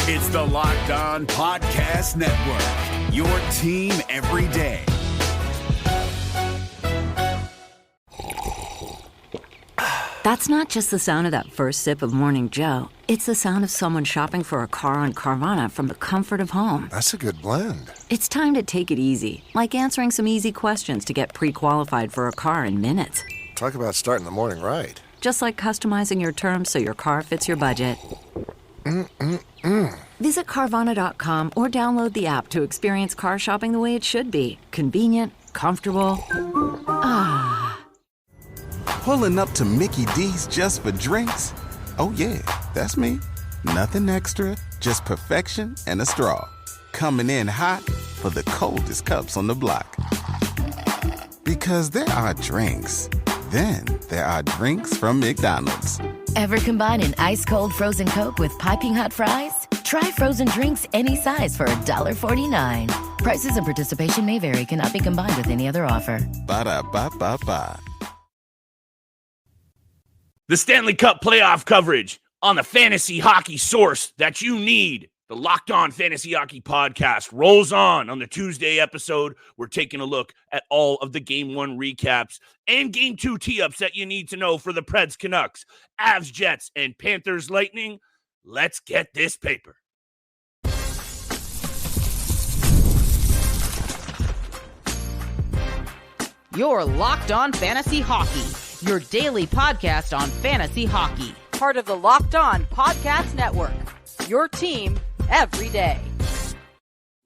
It's the Locked On Podcast Network, your team every day. That's not just the sound of that first sip of Morning Joe. It's the sound of someone shopping for a car on Carvana from the comfort of home. That's a good blend. It's time to take it easy, like answering some easy questions to get pre-qualified for a car in minutes. Talk about starting the morning right. Just like customizing your terms so your car fits your budget. Visit Carvana.com or download the app to experience car shopping the way it should be. Convenient, comfortable. Pulling up to Mickey D's just for drinks? Oh yeah, that's me. Nothing extra, just perfection and a straw. Coming in hot for the coldest cups on the block. Because there are drinks. Then there are drinks from McDonald's. Ever combine an ice-cold frozen Coke with piping hot fries? Try frozen drinks any size for $1.49. Prices and participation may vary. Cannot be combined with any other offer. Ba-da-ba-ba-ba. The Stanley Cup playoff coverage on the fantasy hockey source that you need. The Locked On Fantasy Hockey Podcast rolls on the Tuesday episode. We're taking a look at all of the Game 1 recaps and Game 2 tee-ups that you need to know for the Preds Canucks, Avs Jets, and Panthers Lightning. Let's get this paper. You're Locked On Fantasy Hockey, your daily podcast on fantasy hockey. Part of the Locked On Podcast Network, your team every day.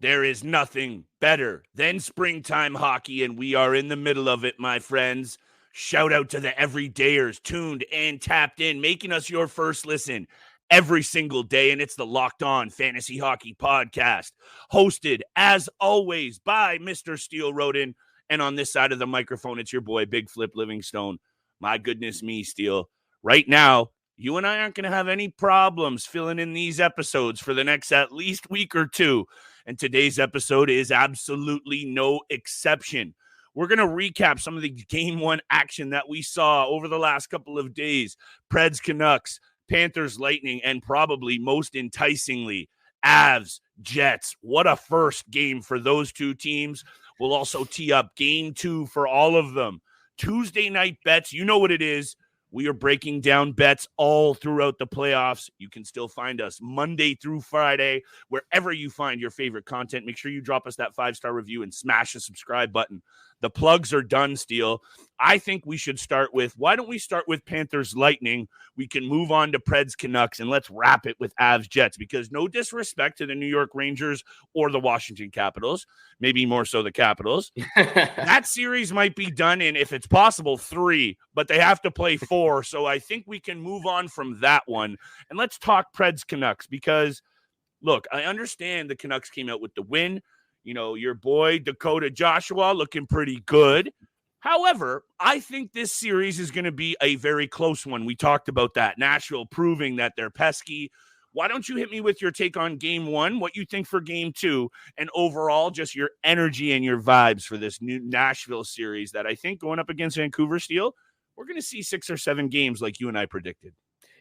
There is nothing better than springtime hockey, and we are in the middle of it, my friends. Shout out to the everydayers tuned and tapped in, making us your first listen every single day, and it's the Locked On Fantasy Hockey Podcast, hosted, as always, by Mr. Steele Roden, and on this side of the microphone, it's your boy, Big Flip Livingstone. My goodness me, Steele. Right now, you and I aren't going to have any problems filling in these episodes for the next at least week or two. And today's episode is absolutely no exception. We're going to recap some of the Game 1 action that we saw over the last couple of days. Preds Canucks, Panthers Lightning, and probably most enticingly, Avs Jets. What a first game for those two teams. We'll also tee up Game 2 for all of them. Tuesday night bets, you know what it is. We are breaking down bets all throughout the playoffs. You can still find us Monday through Friday, wherever you find your favorite content. Make sure you drop us that 5-star review and smash the subscribe button. The plugs are done, Steele. I think we should start with, why don't we start with Panthers Lightning? We can move on to Preds Canucks, and let's wrap it with Avs Jets, because no disrespect to the New York Rangers or the Washington Capitals, maybe more so the Capitals. That series might be done in, if it's possible, 3, but they have to play 4. So I think we can move on from that one. And let's talk Preds Canucks, because, look, I understand the Canucks came out with the win. You know, your boy Dakota Joshua looking pretty good. However, I think this series is going to be a very close one. We talked about that. Nashville proving that they're pesky. Why don't you hit me with your take on Game 1, what you think for Game 2, and overall just your energy and your vibes for this new Nashville series that I think going up against Vancouver Steel, we're going to see 6 or 7 games like you and I predicted.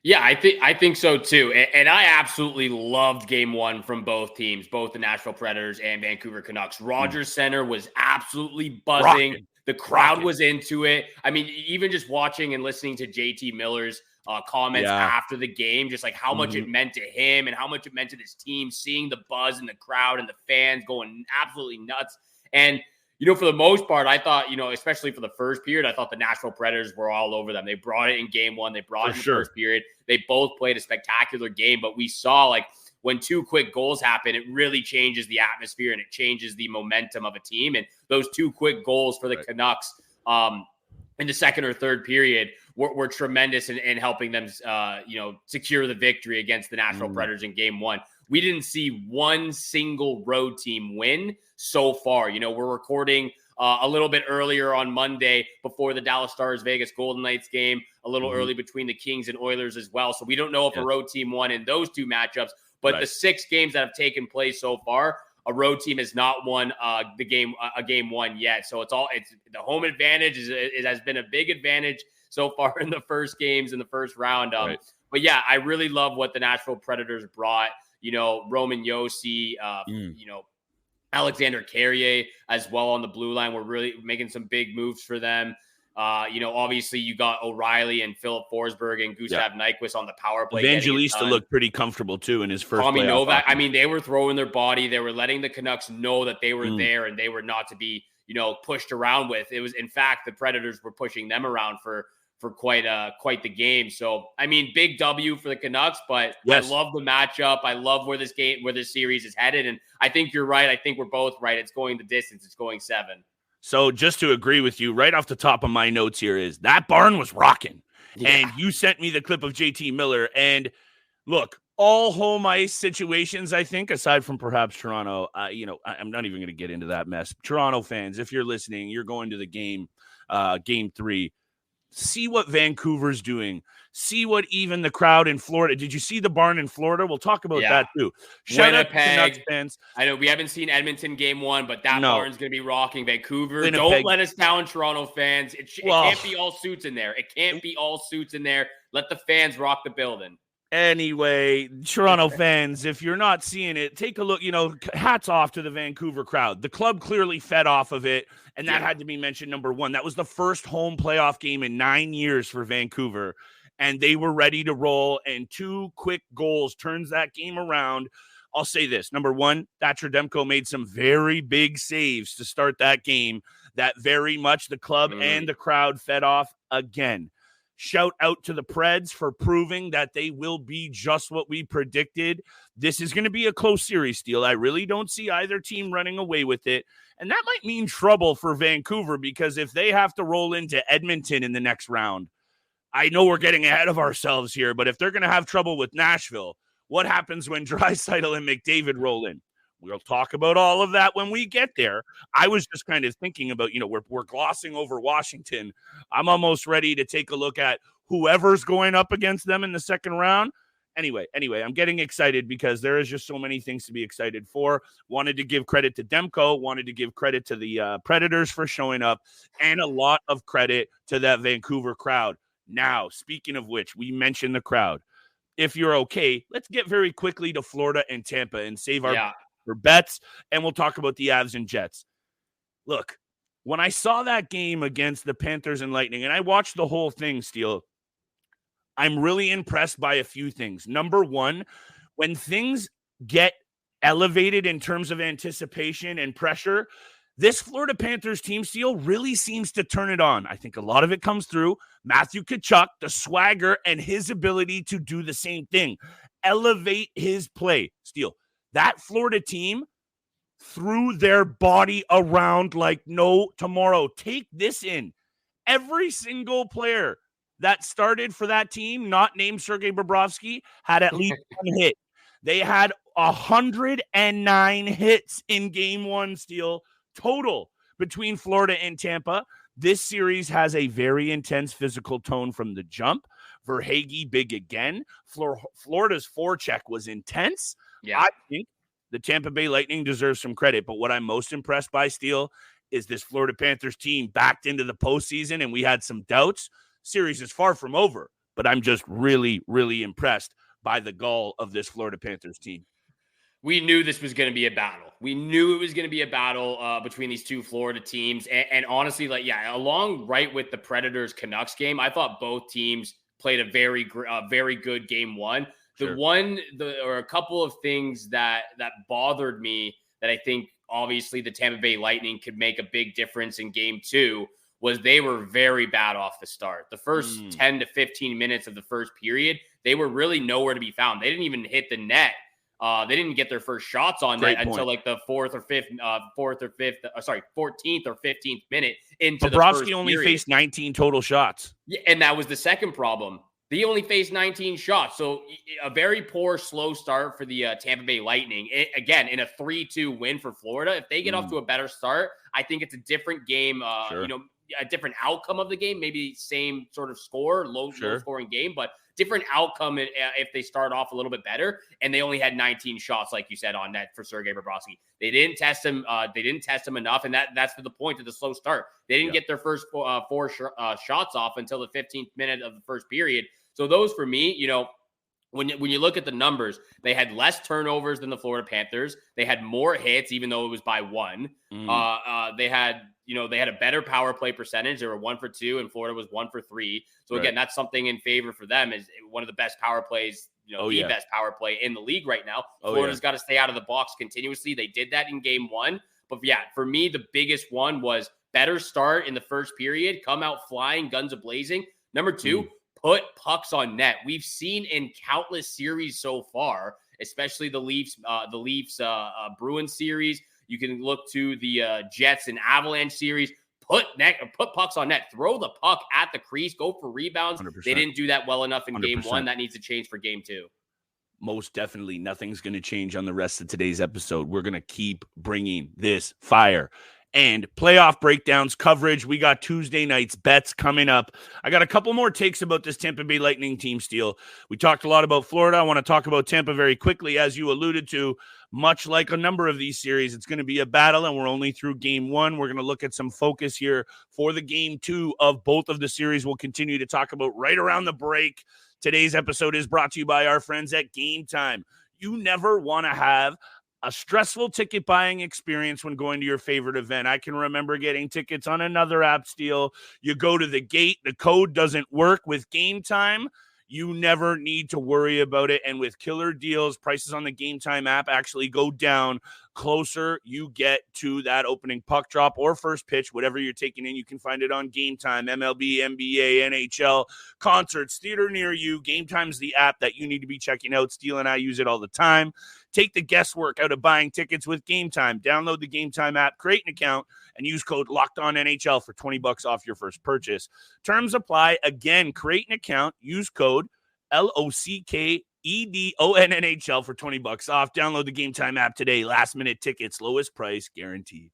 Yeah, I think so too. And I absolutely loved Game 1 from both teams, both the Nashville Predators and Vancouver Canucks. Rogers Center was absolutely buzzing. Rocking. The crowd was into it. I mean, even just watching and listening to JT Miller's comments after the game, just like how much it meant to him and how much it meant to this team, seeing the buzz in the crowd and the fans going absolutely nuts. And you know, for the most part, I thought, you know, especially for the first period, I thought the Nashville Predators were all over them. They brought it in Game 1. They brought it in the first period. They both played a spectacular game, but we saw, like, when 2 quick goals happen, it really changes the atmosphere and it changes the momentum of a team. And those 2 quick goals for the Canucks in the second or third period were tremendous in helping them, secure the victory against the Nashville Predators in Game 1. We didn't see one single road team win so far. You know, we're recording a little bit earlier on Monday before the Dallas Stars Vegas Golden Knights game, a little early between the Kings and Oilers as well. So we don't know if a road team won in those 2 matchups, but the 6 games that have taken place so far, a road team has not won a game 1 yet. So it's the home advantage it has been a big advantage so far in the first games in the first round. But yeah, I really love what the Nashville Predators brought. Roman Josi, Alexander Carrier as well on the blue line. We're really making some big moves for them. Obviously you got O'Reilly and Philip Forsberg and Gustav Nyquist on the power play. Evangelista looked pretty comfortable too in his first Tommy playoff Novak. hockey. I mean, they were throwing their body. They were letting the Canucks know that they were there and they were not to be, pushed around with. It was, in fact, the Predators were pushing them around for quite the game. So, I mean, big W for the Canucks, but I love the matchup. I love where this series is headed. And I think you're right. I think we're both right. It's going the distance. It's going 7. So just to agree with you, right off the top of my notes here is that barn was rocking. Yeah. And you sent me the clip of JT Miller. And look, all home ice situations, I think, aside from perhaps Toronto, I'm not even going to get into that mess. Toronto fans, if you're listening, you're going to the game, game 3. See what Vancouver's doing. See what even the crowd in Florida. Did you see the barn in Florida? We'll talk about that too. Shout out to Canucks fans. I know we haven't seen Edmonton game 1, but that barn's going to be rocking. Vancouver, don't let us down, Toronto fans. It can't be all suits in there. It can't be all suits in there. Let the fans rock the building. Anyway, Toronto fans, if you're not seeing it, take a look. Hats off to the Vancouver crowd. The club clearly fed off of it, and that had to be mentioned number 1. That was the first home playoff game in 9 years for Vancouver, and they were ready to roll, and 2 quick goals turns that game around. I'll say this. Number 1, Thatcher Demko made some very big saves to start that game that very much the club and the crowd fed off again. Shout out to the Preds for proving that they will be just what we predicted. This is going to be a close series, Steele. I really don't see either team running away with it. And that might mean trouble for Vancouver, because if they have to roll into Edmonton in the next round, I know we're getting ahead of ourselves here, but if they're going to have trouble with Nashville, what happens when Draisaitl and McDavid roll in? We'll talk about all of that when we get there. I was just kind of thinking about, we're glossing over Washington. I'm almost ready to take a look at whoever's going up against them in the second round. Anyway, I'm getting excited because there is just so many things to be excited for. Wanted to give credit to Demko, wanted to give credit to the Predators for showing up, and a lot of credit to that Vancouver crowd. Now, speaking of which, we mentioned the crowd. If you're okay, let's get very quickly to Florida and Tampa and save our for bets, and we'll talk about the Avs and Jets. Look, when I saw that game against the Panthers and Lightning, and I watched the whole thing, Steele, I'm really impressed by a few things. Number 1, when things get elevated in terms of anticipation and pressure, this Florida Panthers team, Steele, really seems to turn it on. I think a lot of it comes through Matthew Tkachuk, the swagger, and his ability to do the same thing. Elevate his play, Steele. That Florida team threw their body around like no tomorrow. Take this in. Every single player that started for that team, not named Sergei Bobrovsky, had at least 1 hit. They had 109 hits in game 1, Steele, total between Florida and Tampa. This series has a very intense physical tone from the jump. Verhaeghe big again. Florida's forecheck was intense. Yeah. I think the Tampa Bay Lightning deserves some credit, but what I'm most impressed by, Steele, is this Florida Panthers team backed into the postseason, and we had some doubts. Series is far from over, but I'm just really, really impressed by the gall of this Florida Panthers team. We knew this was going to be a battle. We knew it was going to be a battle between these two Florida teams. And honestly, along right with the Predators Canucks game, I thought both teams played a very good game 1. Or a couple of things that bothered me that I think obviously the Tampa Bay Lightning could make a big difference in game 2 was they were very bad off the start. The first 10 to 15 minutes of the first period, they were really nowhere to be found. They didn't even hit the net. They didn't get their first shots on net until the 14th or 15th minute into the first Bobrovsky only period. faced 19 total shots. Yeah, and that was the second problem. They only faced 19 shots. So a very poor, slow start for the Tampa Bay Lightning. Again, in a 3-2 win for Florida, if they get off to a better start, I think it's a different game, a different outcome of the game, maybe same sort of score, low scoring game, but different outcome if they start off a little bit better. And they only had 19 shots, like you said, on net for Sergei Bobrovsky. They didn't test him. They didn't test him enough. And that's the point of the slow start. They didn't get their first four shots off until the 15th minute of the first period. So those for me, when you look at the numbers, they had less turnovers than the Florida Panthers. They had more hits, even though it was by one. They had a better power play percentage. They were 1 for 2, and Florida was 1 for 3. So again, that's something in favor for them. Is one of the best power plays, best power play in the league right now. Florida's got to stay out of the box continuously. They did that in game 1. But yeah, for me, the biggest one was better start in the first period, come out flying, guns a-blazing. Number 2, put pucks on net. We've seen in countless series so far, especially the Leafs Bruins series. You can look to the Jets and Avalanche series. Put pucks on net. Throw the puck at the crease. Go for rebounds. 100%. They didn't do that well enough in 100%. Game 1. That needs to change for game 2. Most definitely, nothing's going to change on the rest of today's episode. We're going to keep bringing this fire. And playoff breakdowns coverage. We got Tuesday night's bets coming up. I got a couple more takes about this Tampa Bay Lightning team steal. We talked a lot about Florida. I want to talk about Tampa very quickly. As you alluded to, much like a number of these series, it's going to be a battle, and we're only through game 1. We're going to look at some focus here for the game 2 of both of the series. We'll continue to talk about right around the break. Today's episode is brought to you by our friends at Game Time. You never want to have a stressful ticket buying experience when going to your favorite event. I can remember getting tickets on another app steal. You go to the gate, the code doesn't work. With Game Time, you never need to worry about it. And with killer deals, prices on the Game Time app actually go down closer you get to that opening puck drop or first pitch, whatever you're taking in. You can find it on Game Time, MLB, NBA, NHL, concerts, theater near you. Game Time's the app that you need to be checking out. Steele and I use it all the time. Take the guesswork out of buying tickets with Game Time. Download the Game Time app, create an account, and use code LOCKEDONNHL for $20 off your first purchase. Terms apply. Again, create an account, use code LOCKEDONNHL for $20 off. Download the Game Time app today. Last minute tickets, lowest price guaranteed.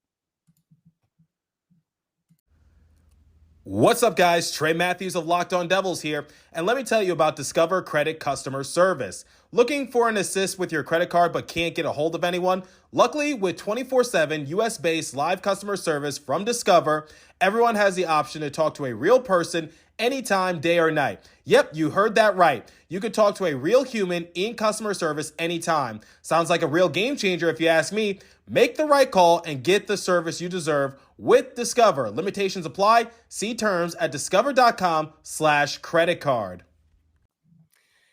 What's up, guys? Trey Matthews of Locked On Devils here, and let me tell you about Discover Credit Customer Service. Looking for an assist with your credit card but can't get a hold of anyone? Luckily, with 24/7 US-based live customer service from Discover, everyone has the option to talk to a real person anytime, day or night. Yep, you heard that right. You can talk to a real human in customer service anytime. Sounds like a real game changer if you ask me. Make the right call and get the service you deserve with Discover. Limitations apply. See terms at discover.com/creditcard.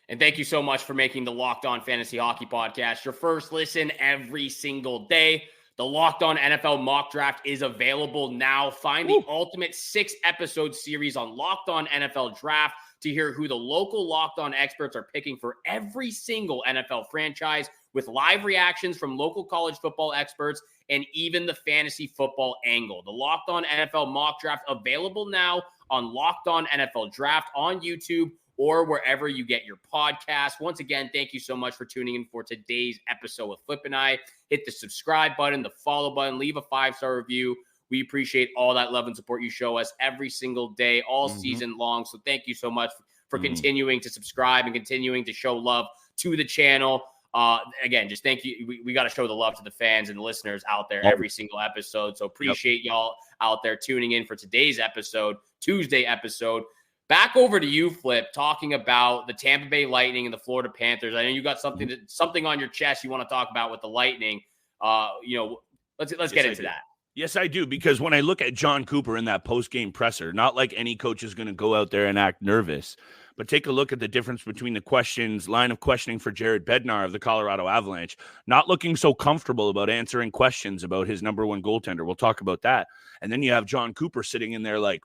And thank you so much for making the Locked On Fantasy Hockey Podcast your first listen every single day. The Locked On NFL Mock Draft is available now. Find the ultimate 6-episode series on Locked On NFL Draft to hear who the local Locked On experts are picking for every single NFL franchise, with live reactions from local college football experts and even the fantasy football angle. The Locked On NFL Mock Draft available now on Locked On NFL Draft on YouTube or wherever you get your podcast. Once again, thank you so much for tuning in for today's episode with Flip and I. Hit the subscribe button, the follow button, leave a 5-star review. We appreciate all that love and support you show us every single day, all season long. So thank you so much for continuing to subscribe and continuing to show love to the channel. Again, just thank you. We got to show the love to the fans and the listeners out there every single episode. So appreciate y'all out there tuning in for today's episode, Tuesday episode. Back over to you, Flip, talking about the Tampa Bay Lightning and the Florida Panthers. I know you got something on your chest you want to talk about with the Lightning. Let's get into that. Yes, I do, because when I look at John Cooper in that post-game presser, not like any coach is going to go out there and act nervous, but take a look at the difference between the line of questioning for Jared Bednar of the Colorado Avalanche, not looking so comfortable about answering questions about his number one goaltender. We'll talk about that. And then you have John Cooper sitting in there like,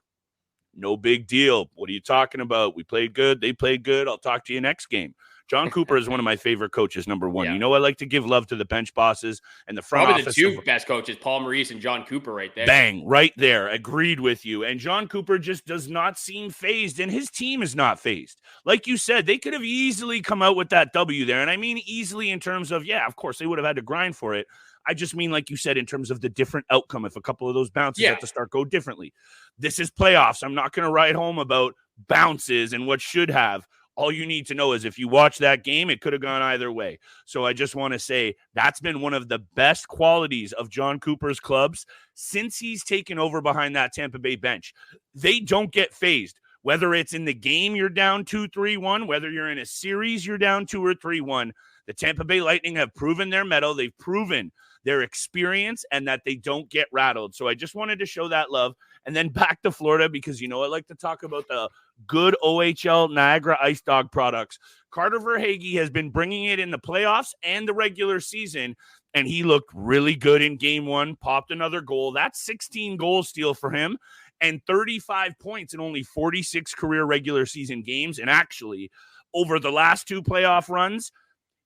no big deal. What are you talking about? We played good. They played good. I'll talk to you next game. John Cooper is one of my favorite coaches, number one. Yeah. You know, I like to give love to the bench bosses and the front office. Probably the two best coaches, Paul Maurice and John Cooper right there. Bang, right there. Agreed with you. And John Cooper just does not seem phased, and his team is not phased. Like you said, they could have easily come out with that W there. And I mean easily in terms of, yeah, of course, they would have had to grind for it. I just mean, like you said, in terms of the different outcome, if a couple of those bounces at the start go differently. This is playoffs. I'm not going to write home about bounces and what should have. All you need to know is if you watch that game, it could have gone either way. So I just want to say that's been one of the best qualities of John Cooper's clubs since he's taken over behind that Tampa Bay bench. They don't get phased. Whether it's in the game you're down 2-3-1, whether you're in a series you're down 2 or 3-1, the Tampa Bay Lightning have proven their mettle. They've proven their experience and that they don't get rattled. So I just wanted to show that love. And then back to Florida, because I like to talk about the good OHL Niagara Ice Dog products. Carter Verhaeghe has been bringing it in the playoffs and the regular season, and he looked really good in game 1, popped another goal. That's 16 goal steal for him and 35 points in only 46 career regular season games. And actually, over the last 2 playoff runs,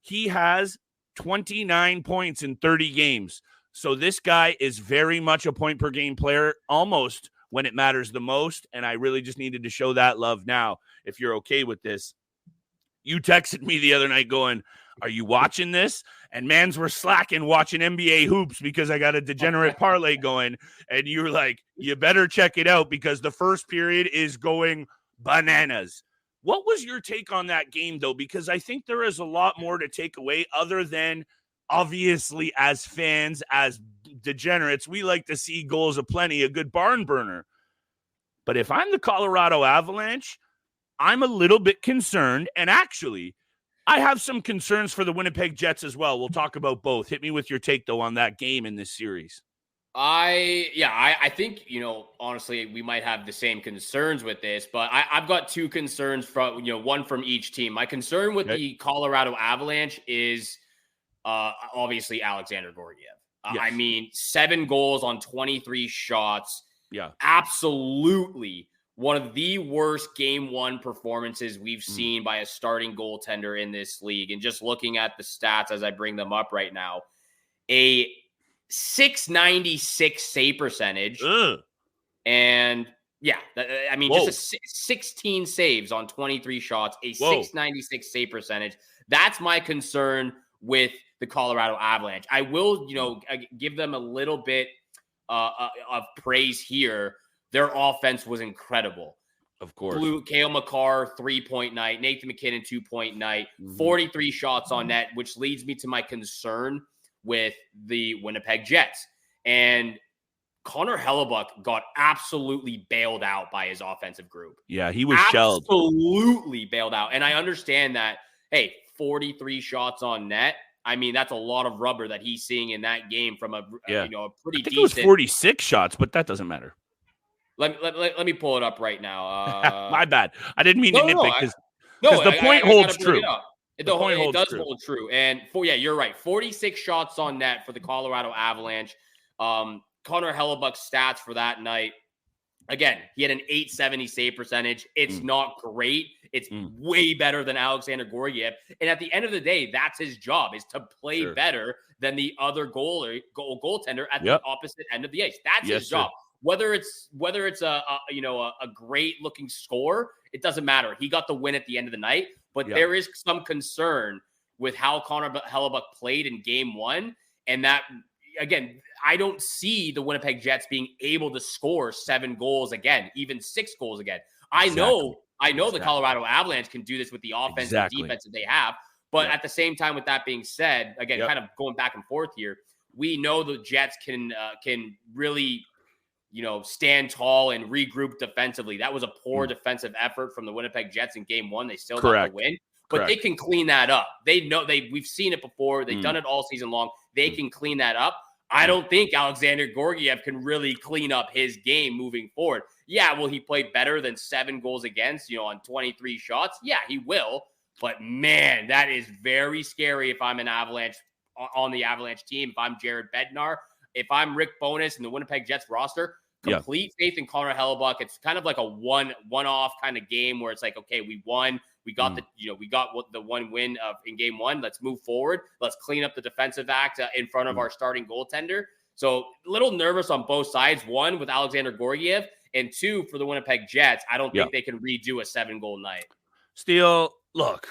he has 29 points in 30 games. So this guy is very much a point per game player, almost when it matters the most. And I really just needed to show that love now. If you're okay with this, you texted me the other night going, are you watching this? And mans were slacking watching NBA hoops because I got a degenerate parlay going. And you were like, you better check it out because the first period is going bananas. What was your take on that game, though? Because I think there is a lot more to take away other than, obviously, as fans, as degenerates, we like to see goals aplenty, a good barn burner. But if I'm the Colorado Avalanche, I'm a little bit concerned. And actually, I have some concerns for the Winnipeg Jets as well. We'll talk about both. Hit me with your take, though, on that game in this series. I think, honestly, we might have the same concerns with this, but I've got 2 concerns from, one from each team. My concern with the Colorado Avalanche is obviously Alexander Georgiev. Yes. I mean, 7 goals on 23 shots. Yeah. Absolutely one of the worst game 1 performances we've seen by a starting goaltender in this league. And just looking at the stats as I bring them up right now, a .696 save percentage. And just 16 saves on 23 shots, a .696 save percentage. That's my concern with the Colorado Avalanche. I will, give them a little bit of praise here. Their offense was incredible. Of course. Cale Makar, 3-point night. Nathan McKinnon, 2-point night. 43 shots on net, which leads me to my concern with the Winnipeg Jets. And Connor Hellebuyck got absolutely bailed out by his offensive group. Yeah, he was shelled. Absolutely bailed out. And I understand that, 43 shots on net. I mean, that's a lot of rubber that he's seeing in that game from a pretty I think decent. It was 46 shots, but that doesn't matter. Let me pull it up right now. My bad. I didn't mean to nitpick because the point holds true. It does hold true. And you're right. 46 shots on net for the Colorado Avalanche. Connor Hellebuyck's stats for that night. Again, he had an .870 save percentage. It's not great. It's way better than Alexander Georgiev. And at the end of the day, that's his job, is to play better than the other goaltender at the opposite end of the ice. That's his job. Whether it's a great looking score, it doesn't matter. He got the win at the end of the night. But there is some concern with how Connor Hellebuyck played in game 1. And that, again, I don't see the Winnipeg Jets being able to score 7 goals again, even 6 goals again. I know the Colorado Avalanche can do this with the offense and defense that they have. But at the same time, with that being said, again, kind of going back and forth here, we know the Jets can really stand tall and regroup defensively. That was a poor defensive effort from the Winnipeg Jets in game 1. They still got the win, but they can clean that up. They know we've seen it before. They've done it all season long. They can clean that up. I don't think Alexander Georgiev can really clean up his game moving forward. Yeah, will he play better than 7 goals against, on 23 shots? Yeah, he will. But man, that is very scary if I'm an Avalanche on the Avalanche team. If I'm Jared Bednar, if I'm Rick Bowness and the Winnipeg Jets roster, complete faith in Connor Hellebuyck. It's kind of like a one-off kind of game where it's like, okay, we won. We got the one win in game 1. Let's move forward. Let's clean up the defensive act in front of our starting goaltender. So a little nervous on both sides. 1 with Alexander Georgiev, and 2 for the Winnipeg Jets. I don't think they can redo a 7-goal night. Steele, look,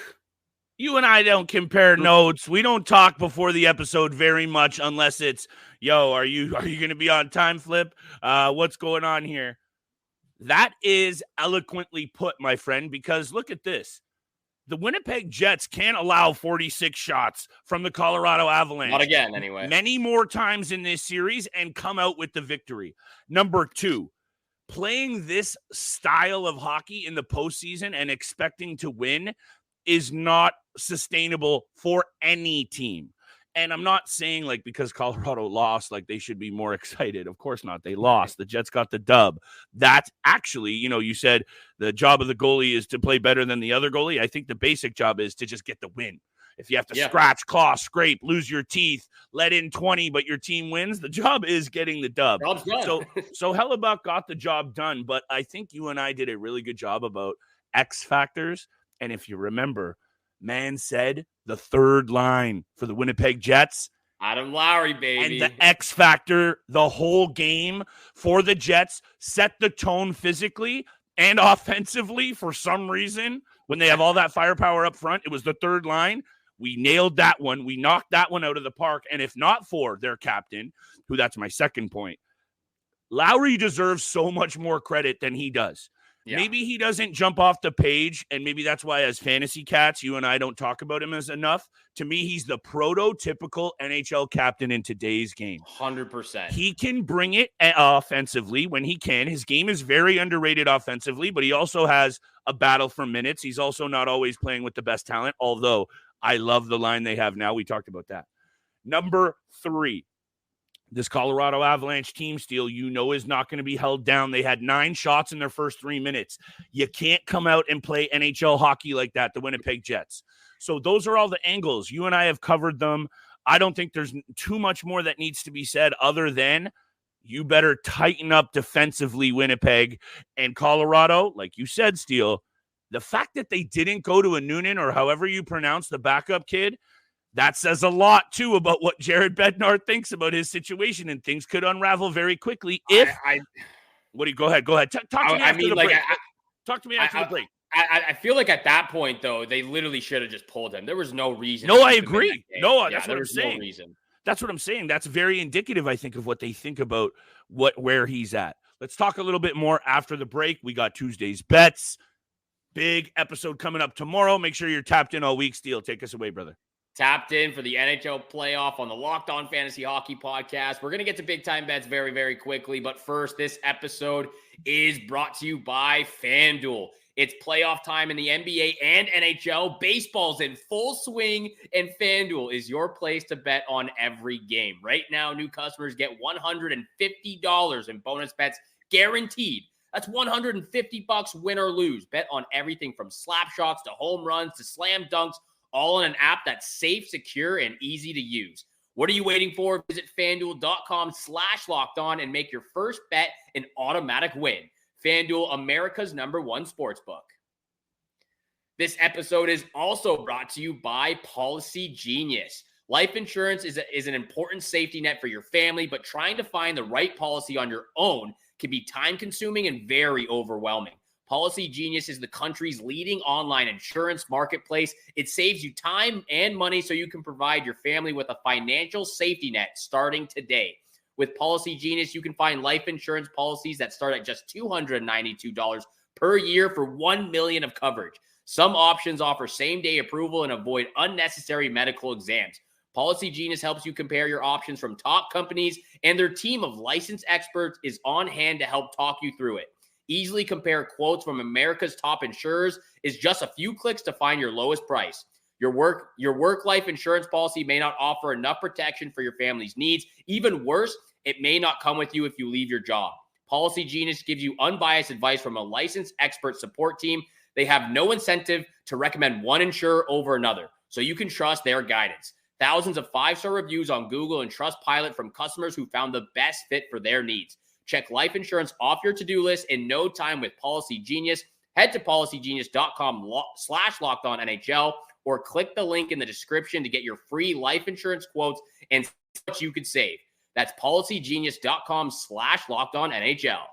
you and I don't compare notes. We don't talk before the episode very much unless it's, are you going to be on time, Flip? What's going on here? That is eloquently put, my friend, because look at this. The Winnipeg Jets can't allow 46 shots from the Colorado Avalanche. Not again, anyway. Many more times in this series and come out with the victory. Number 2, playing this style of hockey in the postseason and expecting to win is not sustainable for any team. And I'm not saying like because Colorado lost, like they should be more excited. Of course not. They lost. The Jets got the dub. That's actually, you said the job of the goalie is to play better than the other goalie. I think the basic job is to just get the win. If you have to scratch, claw, scrape, lose your teeth, let in 20, but your team wins, the job is getting the dub. Job's done. So Hellebuck got the job done, but I think you and I did a really good job about X factors. And if you remember, man said the third line for the Winnipeg Jets. Adam Lowry, baby. And the X factor, the whole game for the Jets, set the tone physically and offensively for some reason. When they have all that firepower up front, it was the third line. We nailed that one. We knocked that one out of the park. And if not for their captain, who that's my second point, Lowry deserves so much more credit than he does. Yeah. Maybe he doesn't jump off the page, and maybe that's why as fantasy cats, you and I don't talk about him as enough. To me, he's the prototypical NHL captain in today's game. 100%. He can bring it offensively when he can. His game is very underrated offensively, but he also has a battle for minutes. He's also not always playing with the best talent, although I love the line they have now. We talked about that. Number 3. This Colorado Avalanche team steal, is not going to be held down. They had 9 shots in their first 3 minutes. You can't come out and play NHL hockey like that, the Winnipeg Jets. So those are all the angles. You and I have covered them. I don't think there's too much more that needs to be said other than you better tighten up defensively, Winnipeg. And Colorado, like you said, Steele, the fact that they didn't go to a Noonan or however you pronounce the backup kid, that says a lot, too, about what Jared Bednar thinks about his situation, and things could unravel very quickly if Go ahead. Talk to me after the break. Talk to me after the break. I feel like at that point, though, they literally should have just pulled him. There was no reason. No, I agree. No, that's what I'm saying. No reason. That's what I'm saying. That's very indicative, I think, of what they think about where he's at. Let's talk a little bit more after the break. We got Tuesday's bets. Big episode coming up tomorrow. Make sure you're tapped in all week. Steele, take us away, brother. Tapped in for the NHL playoff on the Locked On Fantasy Hockey Podcast. We're going to get to big time bets very, very quickly. But first, this episode is brought to you by FanDuel. It's playoff time in the NBA and NHL. Baseball's in full swing, and FanDuel is your place to bet on every game. Right now, new customers get $150 in bonus bets guaranteed. That's $150 win or lose. Bet on everything from slap shots to home runs to slam dunks, all on an app that's safe, secure, and easy to use. What are you waiting for? Visit FanDuel.com/lockedon and make your first bet an automatic win. FanDuel, America's #1 sportsbook. This episode is also brought to you by Policy Genius. Life insurance is an important safety net for your family, but trying to find the right policy on your own can be time-consuming and very overwhelming. Policy Genius is the country's leading online insurance marketplace. It saves you time and money so you can provide your family with a financial safety net starting today. With Policy Genius, you can find life insurance policies that start at just $292 per year for $1 million of coverage. Some options offer same-day approval and avoid unnecessary medical exams. Policy Genius helps you compare your options from top companies, and their team of licensed experts is on hand to help talk you through it. Easily compare quotes from America's top insurers is just a few clicks to find your lowest price. Your work life insurance policy may not offer enough protection for your family's needs. Even worse, it may not come with you if you leave your job. Policy Genius gives you unbiased advice from a licensed expert support team. They have no incentive to recommend one insurer over another, so you can trust their guidance. Thousands of 5-star reviews on Google and Trustpilot from customers who found the best fit for their needs. Check life insurance off your to-do list in no time with Policy Genius. Head to policygenius.com/lockedonnhl or click the link in the description to get your free life insurance quotes and see what you could save. That's policygenius.com/lockedonnhl.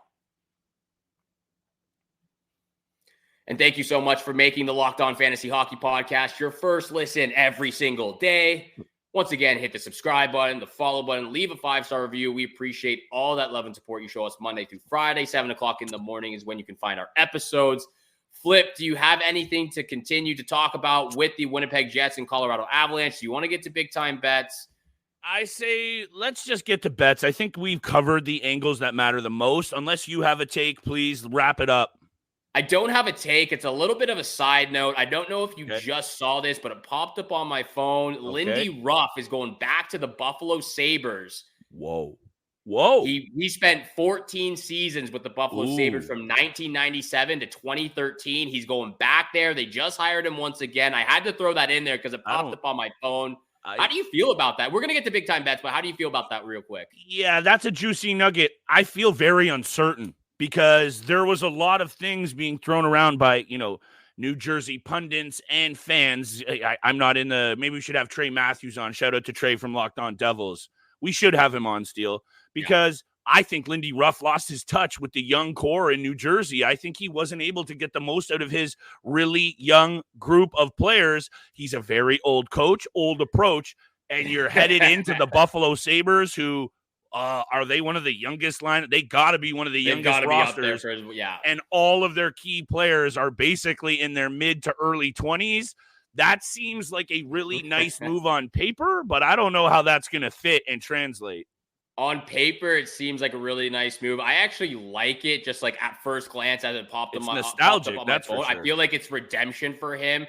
And thank you so much for making the Locked On Fantasy Hockey Podcast your first listen every single day. Once again, hit the subscribe button, the follow button, leave a 5-star review. We appreciate all that love and support you show us Monday through Friday. 7 o'clock in the morning is when you can find our episodes. Flip, do you have anything to continue to talk about with the Winnipeg Jets and Colorado Avalanche? Do you want to get to big time bets? I say let's just get to bets. I think we've covered the angles that matter the most. Unless you have a take, please wrap it up. I don't have a take. It's a little bit of a side note. I don't know if you just saw this, but it popped up on my phone. Okay. Lindy Ruff is going back to the Buffalo Sabres. Whoa. He spent 14 seasons with the Buffalo Sabres from 1997 to 2013. He's going back there. They just hired him once again. I had to throw that in there because it popped up on my phone. How do you feel about that? We're going to get to big time bets, but how do you feel about that real quick? Yeah, that's a juicy nugget. I feel very uncertain because there was a lot of things being thrown around by, New Jersey pundits and fans. I'm not in the, maybe we should have Trey Matthews on. Shout out to Trey from Locked On Devils. We should have him on, Steele, because I think Lindy Ruff lost his touch with the young core in New Jersey. I think he wasn't able to get the most out of his really young group of players. He's a very old coach, old approach, and you're headed into the Buffalo Sabres, who are they one of the youngest line? They got to be one of the youngest rosters. And all of their key players are basically in their mid to early 20s. That seems like a really nice move on paper, but I don't know how that's going to fit and translate. On paper, it seems like a really nice move. I actually like it, just like at first glance as it popped up on my phone. I feel like it's redemption for him.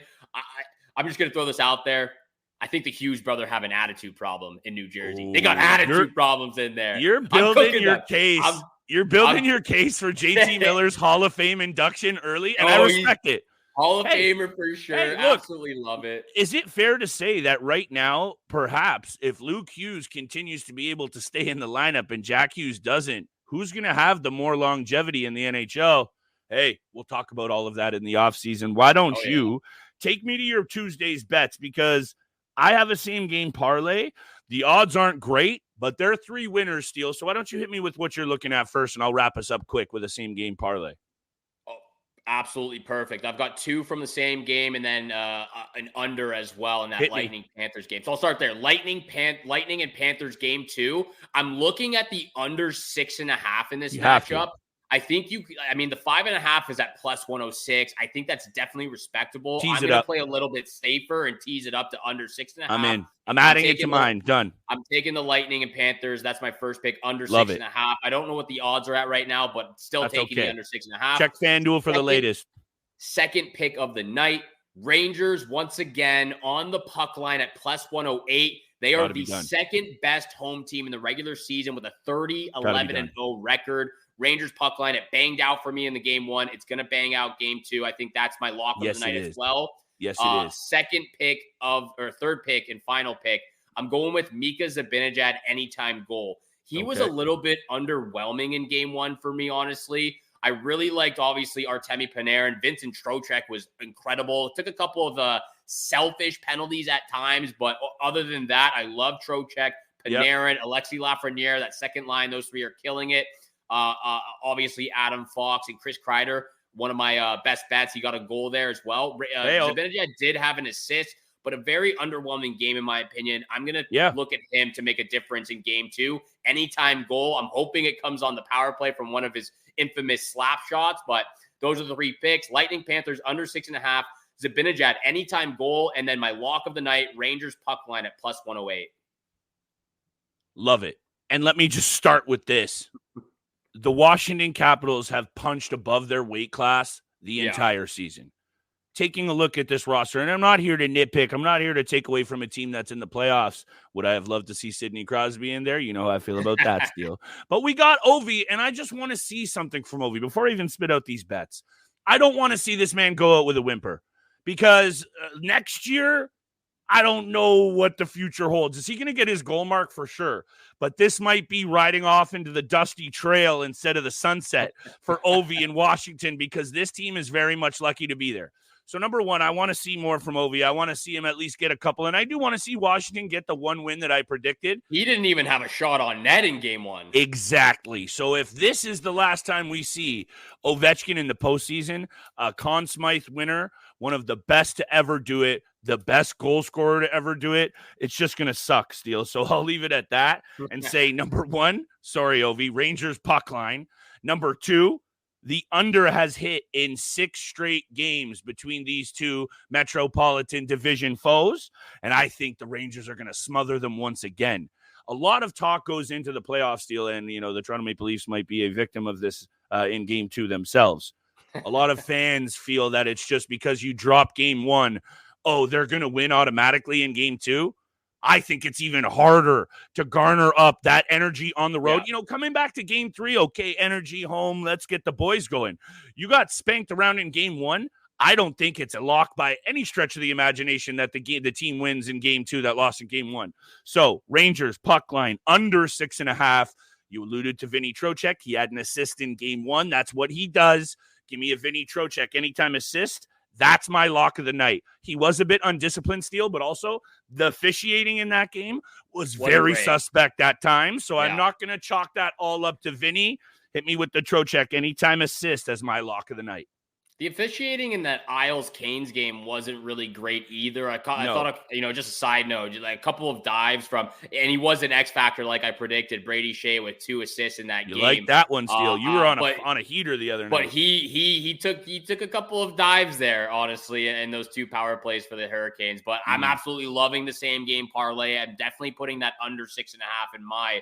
I'm just going to throw this out there. I think the Hughes brother have an attitude problem in New Jersey. They got attitude problems in there. You're building your case. You're building your case for JT Miller's Hall of Fame induction early, and I respect it. Hall of Famer for sure. Hey, look, absolutely love it. Is it fair to say that right now, perhaps, if Luke Hughes continues to be able to stay in the lineup and Jack Hughes doesn't, who's going to have the more longevity in the NHL? Hey, we'll talk about all of that in the offseason. Why don't you take me to your Tuesday's bets? Because I have a same game parlay. The odds aren't great, but they're 3 winners, Steele. So why don't you hit me with what you're looking at first, and I'll wrap us up quick with a same game parlay. Absolutely perfect. I've got 2 from the same game and then an under as well in that Lightning Panthers game. So I'll start there. Lightning and Panthers game 2. I'm looking at the under 6.5 in this matchup. I think the 5.5 is at plus 106. I think that's definitely respectable. I'm going to play a little bit safer and tease it up to under 6.5. I'm in. I'm adding it to mine. Done. I'm taking the Lightning and Panthers. That's my first pick, under 6.5. I don't know what the odds are at right now, but still taking the under 6.5. Check FanDuel for the latest. Second pick of the night. Rangers once again on the puck line at plus 108. They are the second best home team in the regular season with a 30-11-0 record. Rangers puck line, it banged out for me in the game 1. It's going to bang out game 2. I think that's my lock of the night as well. Yes, it is. Third pick and final pick. I'm going with Mika Zibanejad anytime goal. He was a little bit underwhelming in game 1 for me, honestly. I really liked, obviously, Artemi Panarin. Vincent Trocheck was incredible. It took a couple of selfish penalties at times, but other than that, I love Trocheck, Panarin, Alexis Lafreniere, that second line. Those 3 are killing it. Obviously, Adam Fox and Chris Kreider, one of my best bets. He got a goal there as well. Zibanejad did have an assist, but a very underwhelming game, in my opinion. I'm going to look at him to make a difference in game 2. Anytime goal. I'm hoping it comes on the power play from one of his infamous slap shots, but those are the 3 picks. Lightning Panthers under 6.5. Zibanejad anytime goal. And then my lock of the night, Rangers puck line at plus 108. Love it. And let me just start with this. The Washington Capitals have punched above their weight class the entire season. Taking a look at this roster, and I'm not here to nitpick. I'm not here to take away from a team that's in the playoffs. Would I have loved to see Sidney Crosby in there? You know how I feel about that deal. But we got Ovi, and I just want to see something from Ovi before I even spit out these bets. I don't want to see this man go out with a whimper because next year, I don't know what the future holds. Is he going to get his goal mark? For sure. But this might be riding off into the dusty trail instead of the sunset for Ovi in Washington because this team is very much lucky to be there. So number one, I want to see more from Ovi. I want to see him at least get a couple. And I do want to see Washington get the 1 win that I predicted. He didn't even have a shot on net in game 1. Exactly. So if this is the last time we see Ovechkin in the postseason, a Conn Smythe winner, one of the best to ever do it, the best goal scorer to ever do it, it's just going to suck, Steele. So I'll leave it at that and say, number 1, sorry, Ovi, Rangers puck line. Number 2, the under has hit in 6 straight games between these 2 Metropolitan Division foes, and I think the Rangers are going to smother them once again. a lot of talk goes into the playoff deal, and, the Toronto Maple Leafs might be a victim of this in game 2 themselves. A lot of fans feel that it's just because you drop game 1, they're going to win automatically in game 2. I think it's even harder to garner up that energy on the road. Yeah. Coming back to game 3, okay, energy home, let's get the boys going. You got spanked around in game 1. I don't think it's a lock by any stretch of the imagination that the team wins in game 2 that lost in game 1. So Rangers puck line under 6.5. You alluded to Vinny Trocheck. He had an assist in game 1. That's what he does. Give me a Vinny Trocheck anytime assist. That's my lock of the night. He was a bit undisciplined, Steele, but also the officiating in that game was very suspect at times. So I'm not going to chalk that all up to Vinny. Hit me with the Trocheck anytime assist as my lock of the night. The officiating in that Isles-Canes game wasn't really great either. I thought, just a side note, like a couple of dives and he was an X factor like I predicted. Brady Shea with 2 assists in that game. You like that one, Steele. You were on a heater the other night. But he took a couple of dives there, honestly, in those 2 power plays for the Hurricanes. But I'm absolutely loving the same game parlay. I'm definitely putting that under 6.5 in my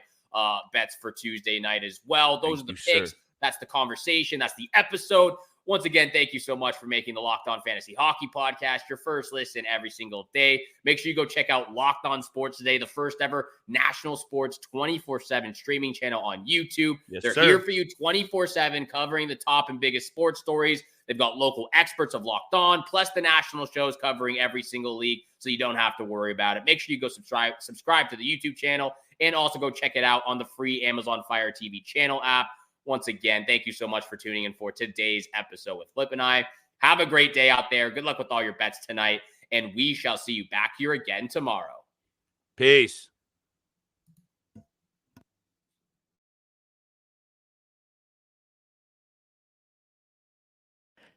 bets for Tuesday night as well. Those are the picks. Sir. That's the conversation. That's the episode. Once again, thank you so much for making the Locked On Fantasy Hockey Podcast your first listen every single day. Make sure you go check out Locked On Sports Today, the first ever national sports 24/7 streaming channel on YouTube. Yes, They're sir. here for you 24/7, covering the top and biggest sports stories. They've got local experts of Locked On, plus the national shows covering every single league, so you don't have to worry about it. Make sure you go subscribe to the YouTube channel, and also go check it out on the free Amazon Fire TV channel app. Once again, thank you so much for tuning in for today's episode with Flip and I. Have a great day out there. Good luck with all your bets tonight, and we shall see you back here again tomorrow. Peace.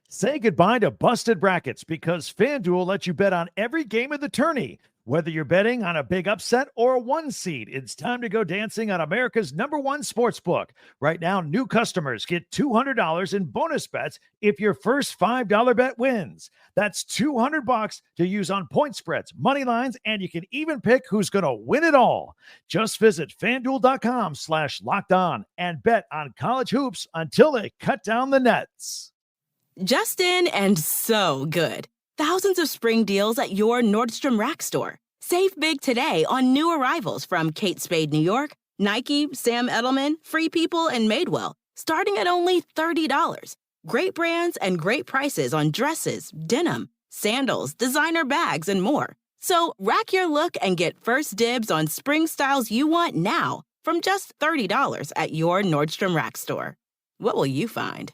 Say goodbye to busted brackets because FanDuel lets you bet on every game of the tourney. Whether you're betting on a big upset or a 1 seed, it's time to go dancing on America's #1 sportsbook. Right now, new customers get $200 in bonus bets if your first $5 bet wins. That's $200 to use on point spreads, money lines, and you can even pick who's going to win it all. Just visit FanDuel.com/lockedon and bet on college hoops until they cut down the nets. Just in and so good. Thousands of spring deals at your Nordstrom Rack store. Save big today on new arrivals from Kate Spade New York, Nike, Sam Edelman, Free People, and Madewell, starting at only $30. Great brands and great prices on dresses, denim, sandals, designer bags, and more. So rack your look and get first dibs on spring styles you want now from just $30 at your Nordstrom Rack store. What will you find?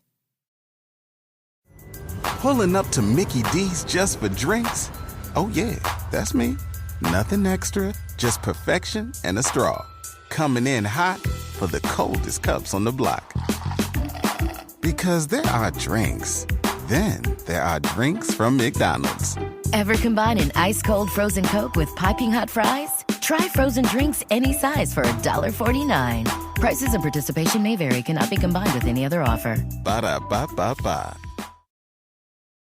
Pulling up to Mickey D's just for drinks? Oh yeah, that's me. Nothing extra, just perfection and a straw. Coming in hot for the coldest cups on the block. Because there are drinks. Then there are drinks from McDonald's. Ever combine an ice-cold frozen Coke with piping hot fries? Try frozen drinks any size for $1.49. Prices and participation may vary. Cannot be combined with any other offer. Ba-da-ba-ba-ba.